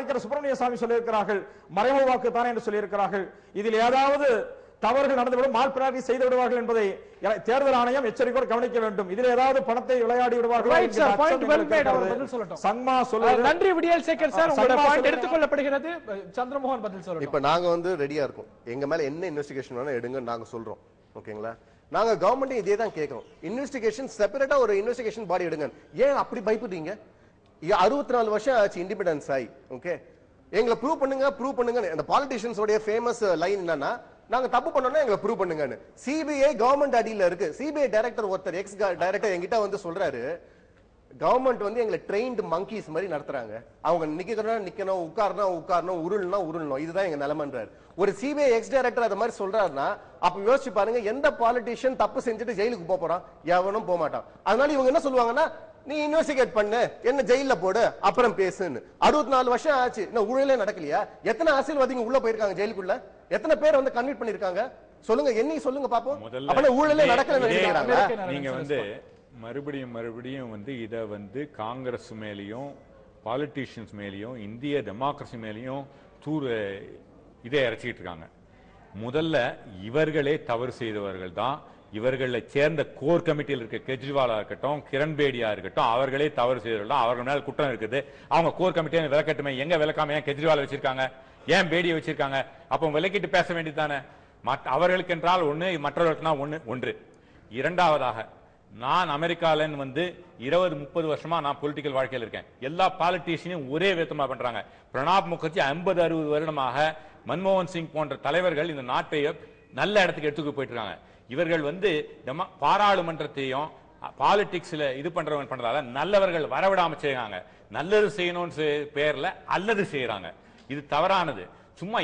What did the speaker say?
அமைச்சர் சுப்பிரமணிய சாமி சொல்லியிருக்கிறார்கள், மறைமுக வாக்கு தானே என்று சொல்லியிருக்கிறார்கள். இதில் ஏதாவது தவறுகள் நடந்துவிடும், மால் பிரார்த்தி செய்து விடுவார்கள் என்பதை தேர்தல் ஆணையம் எச்சரிக்கையோடு கவனிக்க வேண்டும். இதில் ஏதாவது பணத்தை விளையாடி விடுவார்கள். சங்மா சொல்லுங்க. நன்றி விடியல் சேகர் சார், உங்களுடைய பாயிண்ட் எடுத்துக்கொள்ளப்படுகிறது. சந்திரமோகன் பதில் சொல்லணும். இப்ப நாங்க வந்து ரெடியா இருக்கோம், எங்க மேல என்ன இன்வெஸ்டிகேஷன் வேணா எடுங்க நாங்க சொல்றோம். ஓகேங்களா? நாங்க கவர்மெண்ட் இதே தான் கேட்கிறோம். இன்வெஸ்டிகேஷன் செப்பரேட்டா ஒரு இன்வெஸ்டிகேஷன் பாடி எடுங்க. ஏன் அப்படி பயப்படுறீங்க? 64 வருஷம் ஆச்சு இண்டிபெண்டன்ஸ் ஆகி. ஓகே, எங்களை ப்ரூவ் பண்ணுங்க. அந்த பாலிட்டிஷியன்ஸ் உடைய ஃபேமஸ் லைன் என்னன்னா, நாங்க தப்பு பண்ணோம்னா எங்களை ப்ரூவ் பண்ணுங்கன்னு. சிபிஐ கவர்மெண்ட் அடியில இருக்கு. சிபிஐ டைரக்டர் ஒருத்தர் எக்ஸ் டைரக்டர் என்கிட்ட வந்து சொல்றாரு, கவர்மெண்ட் வந்து எங்களை ட்ரெயின்டு மங்கீஸ் மாதிரி நடத்துறாங்க. அவங்க நிக்கணும், உட்காரணும், உருளணும். இதுதான் எங்க நிலைமன்றாரு. ஒரு சிபிஐ எக்ஸ் டைரக்டர் அது மாதிரி சொல்றாருன்னா, அப்ப யோசிச்சு பாருங்க, எந்த பாலிட்டிஷியன் தப்பு செஞ்சுட்டு ஜெயிலுக்கு போறான்? எவனும் போக மாட்டான். அதனால இவங்க என்ன சொல்லுவாங்கன்னா, நீ இன்வெஸ்டிகேட் பண்ணு, என்ன ஜெயில போடு, அப்புறம் பேசுன்னு. 64 வருஷம் ஆச்சு, இன்னும் ஊழலே நடக்கலையா? எத்தனை அரசியல்வாதிங்க உள்ள போயிருக்காங்க ஜெயிலுக்குள்ள? எத்தனை பேர் வந்து கன்விட் பண்ணிருக்காங்க? சொல்லுங்க, என்னைக்கு சொல்லுங்க பாப்போம். அப்ப ஊழலே நடக்கலன்னு நினைக்கிறாங்க. நீங்க வந்து மறுபடியும் வந்து இத வந்து காங்கிரஸ் மேலயும் பாலிட்டிஷியன்ஸ் மேலயும் இந்திய டெமோக்ரஸி மேலயும் இதை இறைச்சிட்டு இருக்காங்க. முதல்ல இவர்களே தவறு செய்தவர்கள் தான். இவர்களை சேர்ந்த கோர் கமிட்டியில் இருக்க கெஜ்ரிவாலா இருக்கட்டும், கிரண்பேடியா இருக்கட்டும், அவர்களே தவறு செய்தவர்கள். அவர்கள் மேல குற்றம் இருக்குது. அவங்க கோர் கமிட்டியை விலக்கட்டுமே. எங்க விலக்காம ஏன் கெஜ்ரிவால் வச்சிருக்காங்க, ஏன் பேடியை வச்சிருக்காங்க? அப்ப விலக்கிட்டு பேச வேண்டியதானே. அவர்களுக்கு என்றால் ஒண்ணு, மற்றவர்களுக்கு ஒன்று. இரண்டாவதாக, நான் அமெரிக்கால வந்து 20-30 வருஷமா நான் பொலிட்டிக்கல் வாழ்க்கையில் இருக்கேன். எல்லா பாலிட்டிஷியனும் ஒரே விதமா பண்றாங்க. பிரணாப் முகர்ஜி 50-60 வருடமாக, மன்மோகன் சிங் போன்ற தலைவர்கள் இந்த நாட்டை நல்ல இடத்துக்கு எடுத்துக்கு போயிட்டு இருக்காங்க. இவர்கள் வந்து பாராளுமன்றத்தையும் பாலிடிக்ஸ்ல இது பண்றதால நல்லவர்கள் வரவிடாம செய்யறாங்க. நல்லது செய்யணும்னு பேர்ல அல்லது செய்யறாங்க. இது தவறானது. சும்மா